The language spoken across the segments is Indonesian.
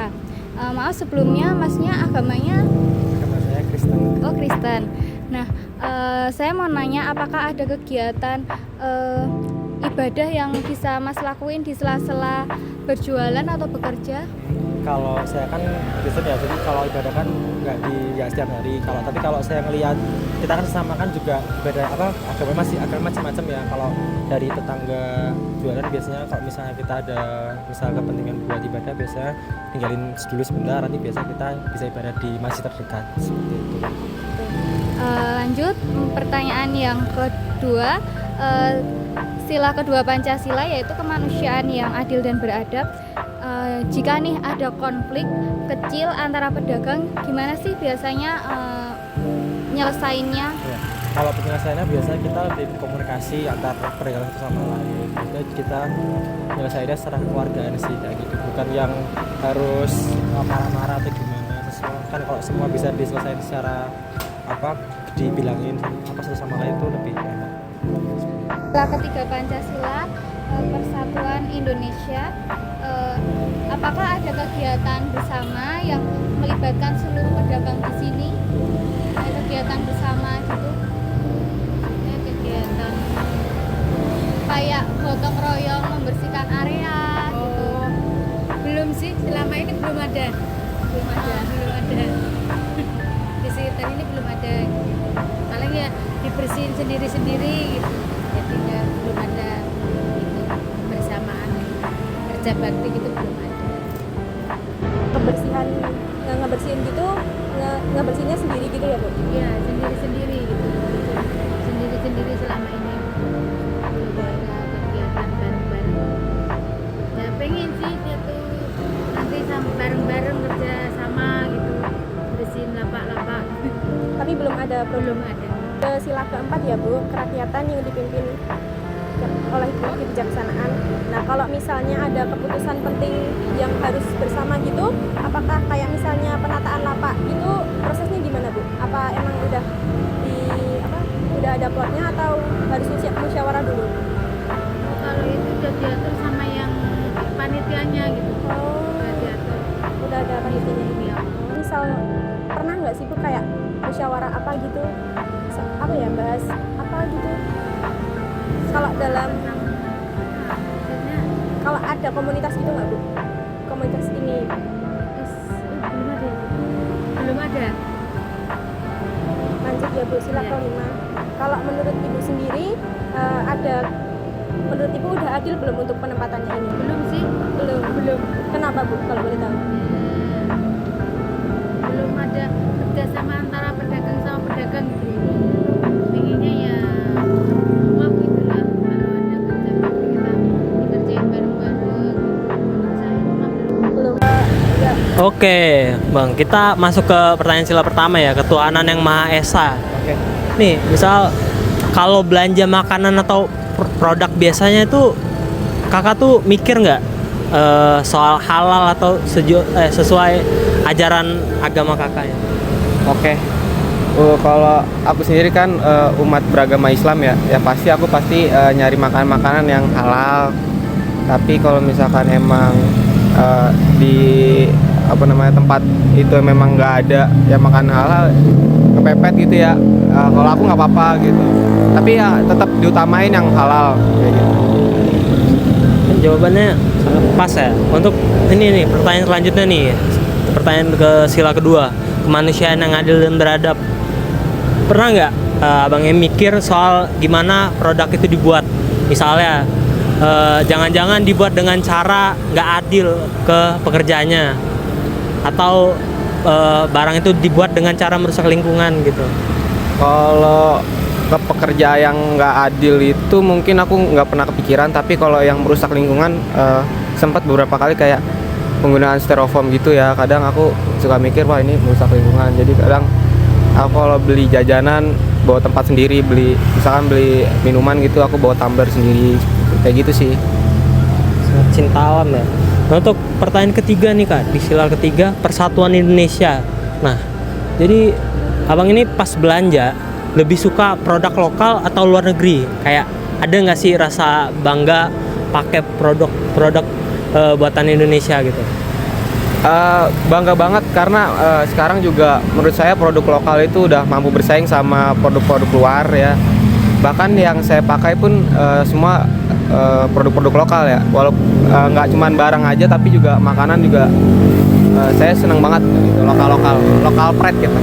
Indonesia. Maaf sebelumnya masnya agamanya? Agama saya Kristen. Oh, Kristen. Nah, saya mau nanya apakah ada kegiatan ibadah yang bisa Mas lakuin di sela-sela berjualan atau bekerja? Kalau saya kan Kristen ya, jadi kalau ibadah kan nggak di ya setiap hari. Tapi kalau saya ngelihat kita kan sesama kan juga beda agama macam-macam ya. Kalau dari tetangga jualan biasanya kalau misalnya kita ada kepentingan buat ibadah biasanya tinggalin dulu sebentar, nanti biasa kita bisa ibadah di masjid terdekat seperti itu. Lanjut pertanyaan yang kedua, sila kedua Pancasila yaitu kemanusiaan yang adil dan beradab. Jika nih ada konflik kecil antara pedagang, gimana sih biasanya nyelesainnya? Ya. Kalau penyelesaiannya biasanya kita lebih komunikasi antar pedagang satu sama lain. Biasanya kita menyelesaikannya secara kekeluargaan sih kayak gitu, bukan yang harus marah-marah atau gimana. Kan kalau semua bisa diselesaikan secara dibilangin satu sama lain itu lebih enak. Sila ketiga Pancasila, Persatuan Indonesia, apakah ada kegiatan bersama yang melibatkan seluruh pedagang di sini? Ada kegiatan bersama gitu? Ya, kegiatan kayak gotong royong membersihkan area gitu? Belum sih, selama ini belum ada. Belum ada. Di sekitar ini belum ada. Paling ya dibersihin sendiri-sendiri gitu. Jadi belum ada itu bersamaan kerja bakti gitu belum ada. Ngebersihin gitu, ngebersihinnya sendiri gitu ya Bu? Iya, sendiri-sendiri gitu. Sendiri-sendiri selama ini. Belum ada kegiatan bareng-bareng. Ya pengen sih satu nanti sama bareng-bareng kerja sama gitu. Bersihin lapak-lapak. Tapi belum ada Belum ada. Sila keempat ya Bu, kerakyatan yang dipimpin oleh kebijaksanaan. Nah kalau misalnya ada keputusan penting yang harus bersama gitu, apakah kayak misalnya penataan lapak itu prosesnya gimana Bu? Apa emang udah ada plotnya atau harus musyawarah dulu? Kalau itu udah diatur sama yang panitianya gitu. Udah diatur. Udah ada panitianya ini Ya. Misal pernah nggak sih Bu kayak musyawarah apa gitu? Bahas apa gitu? Kalau kalau ada komunitas gitu nggak Bu? Komunitas ini belum ada. lanjut ya Bu, sila Iya. kelima. Kalau menurut Ibu sendiri menurut Ibu udah adil belum untuk penempatannya ini? Belum sih. Belum. Kenapa Bu kalau boleh tahu? Belum ada kerjasama antara pedagang sama pedagang gitu. Pengennya ya semua gitu lah. Kalau ada kerja bakti kita dikerjain bareng-bareng. Menurut saya memang belum. Oke, Bang, kita masuk ke pertanyaan sila pertama ya, ketuhanan yang Maha Esa. Oke. Nih, misal kalau belanja makanan atau produk biasanya itu kakak tuh mikir nggak soal halal atau sesuai ajaran agama kakaknya? Oke. Kalau aku sendiri kan umat beragama Islam ya pasti nyari makanan yang halal. Tapi kalau misalkan emang di tempat itu memang nggak ada yang makan halal, kepepet gitu ya. Kalau aku nggak apa-apa gitu. Tapi ya tetap diutamain yang halal kayak gitu. Jawabannya sangat pas ya. Untuk ini nih pertanyaan selanjutnya nih, pertanyaan ke sila kedua, kemanusiaan yang adil dan beradab. Pernah nggak abangnya mikir soal gimana produk itu dibuat? Misalnya jangan-jangan dibuat dengan cara nggak adil ke pekerjanya, atau barang itu dibuat dengan cara merusak lingkungan gitu. Kalau ke pekerja yang nggak adil itu mungkin aku nggak pernah kepikiran, tapi kalau yang merusak lingkungan sempat beberapa kali kayak penggunaan styrofoam gitu ya. Kadang aku suka mikir wah ini merusak lingkungan. Jadi kadang aku kalau beli jajanan bawa tempat sendiri, misalkan beli minuman gitu aku bawa tumbler sendiri kayak gitu sih. Sangat cinta alam ya. Nah, untuk pertanyaan ketiga nih Kak, di sila ketiga Persatuan Indonesia. Nah, jadi abang ini pas belanja lebih suka produk lokal atau luar negeri? Kayak ada nggak sih rasa bangga pakai produk buatan Indonesia gitu? Bangga banget karena sekarang juga menurut saya produk lokal itu udah mampu bersaing sama produk-produk luar ya. Bahkan yang saya pakai pun semua produk-produk lokal ya. Walaupun nggak cuma barang aja tapi juga makanan juga saya senang banget gitu, lokal pride gitu.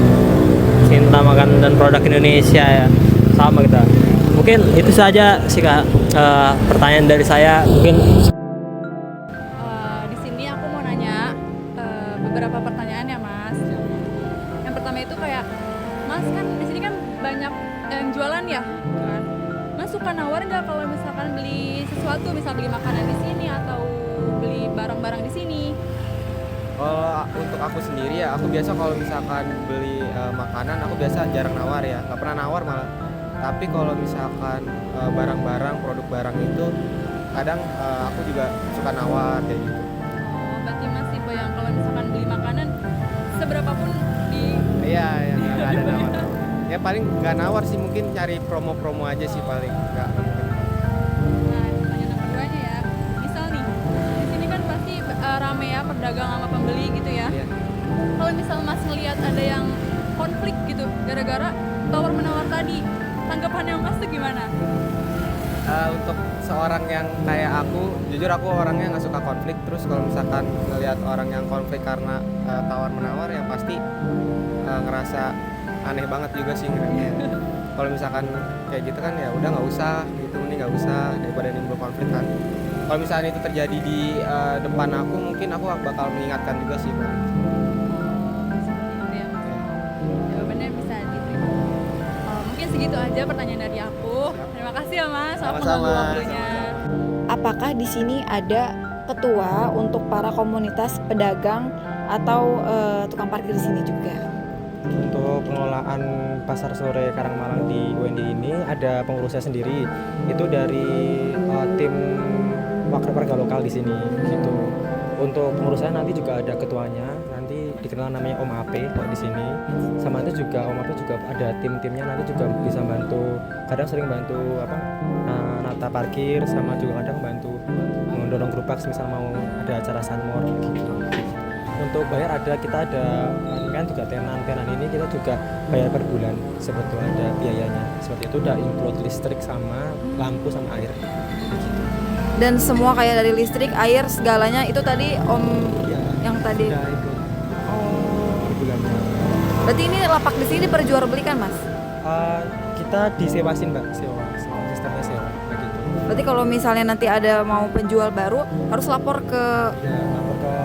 Cinta makan dan produk Indonesia ya, sama kita. Mungkin itu saja sih Kak, pertanyaan dari saya. Mungkin Di sini aku mau nanya beberapa pertanyaan ya Mas. Yang pertama itu kayak Mas kan di sini kan banyak yang jualan ya kan. Mas suka nawar nggak kalau misalkan beli sesuatu, misal beli makanan di sini atau beli barang-barang di sini? Kalau untuk aku sendiri ya, aku biasa kalau misalkan beli makanan, aku biasa jarang nawar ya, nggak pernah nawar malah. Tapi kalau misalkan barang-barang, produk barang itu, kadang aku juga suka nawar kayak gitu. Oh, berarti masih bayang kalau misalkan beli makanan seberapa pun di Iya, ya, nggak ada nawar. Ya paling nggak nawar sih, mungkin cari promo-promo aja sih paling. Nggak mungkin. Nah, pertanyaan nomor 2-nya ya. Misal nih, di sini kan pasti rame ya pedagang sama pembeli gitu ya. Iya. Kalau misal Mas ngelihat ada yang konflik gitu gara-gara tawar menawar tadi, tanggapannya Mas tuh gimana? Untuk seorang yang kayak aku, jujur aku orangnya nggak suka konflik. Terus kalau misalkan ngelihat orang yang konflik karena tawar menawar, ya pasti ngerasa aneh banget juga sih ngeliatnya. Kalau misalkan kayak gitu kan ya udah nggak usah gitu, mending nggak usah daripada nimbul konflik kan. Kalau misalnya itu terjadi di depan aku, mungkin aku bakal mengingatkan juga sih Bang. Seperti itu ya Mas. Jawabannya bisa diterima. Mungkin segitu aja pertanyaan dari aku. Terima kasih ya Mas. Aku Sama-sama. mengganggu waktunya. Apakah di sini ada ketua untuk para komunitas pedagang atau tukang parkir di sini juga? Untuk pengelolaan pasar sore Karangmalang di UND ini ada pengurusnya sendiri. Itu dari tim wakil warga lokal di sini gitu. Untuk pengurusnya nanti juga ada ketuanya, nanti dikenal namanya Om Ape kok di sini. Sama itu juga Om Ape juga ada tim-timnya, nanti juga bisa bantu. Kadang sering bantu nata parkir, sama juga kadang bantu mendorong gerobak misal mau ada acara sunmor gitu. Untuk bayar kita ada kan juga tenan ini kita juga bayar per bulan, sebetulnya ada biayanya. Seperti itu udah include listrik sama lampu sama air. Dan semua kayak dari listrik, air, segalanya itu tadi Om Ya, yang tadi. udah ikut Oh. per bulannya. Berarti ini lapak di sini diperjualbelikan, Mas? Kita disewasin Mbak, sewa sistemnya sewa begitu. Berarti kalau misalnya nanti ada mau penjual baru harus lapor ke Ya, lapor ke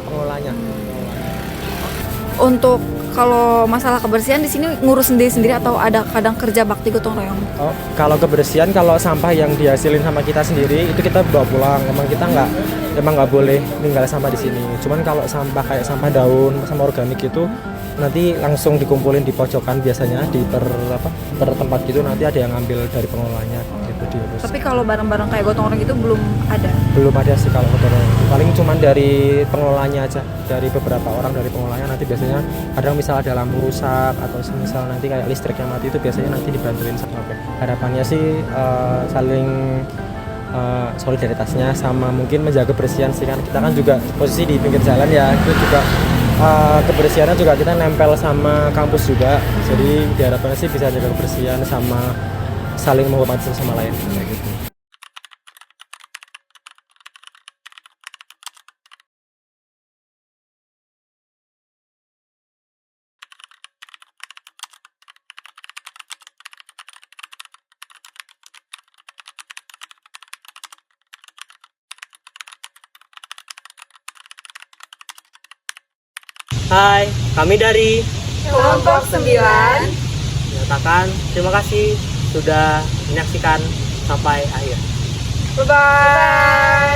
pengelolanya. untuk kalau masalah kebersihan di sini ngurus sendiri-sendiri atau ada kadang kerja bakti gotong royong? Oh, kalau kebersihan, kalau sampah yang dihasilin sama kita sendiri itu kita bawa pulang. Emang kita nggak boleh tinggal sampah di sini. Cuman kalau sampah kayak sampah daun sama organik itu nanti langsung dikumpulin di pojokan, biasanya di per tempat gitu, nanti ada yang ngambil dari pengelolanya gitu diurus. Tapi kalau barang-barang kayak gotong royong itu belum ada. Belum ada sih kalau kotoran. Paling cuman dari pengelolanya aja, dari beberapa orang dari pengelolanya. Nanti biasanya kadang misal ada lampu rusak atau misal nanti kayak listriknya mati, itu biasanya nanti dibantuin sama. Harapannya sih saling solidaritasnya sama mungkin menjaga kebersihan sih, kan kita kan juga posisi di pinggir jalan ya, itu juga kebersihannya juga kita nempel sama kampus juga, jadi diharapkan sih bisa jaga kebersihan sama saling menghormati satu sama lain kayak gitu. hai, kami dari Kelompok 9. menyatakan terima kasih sudah menyaksikan sampai akhir. Bye-bye.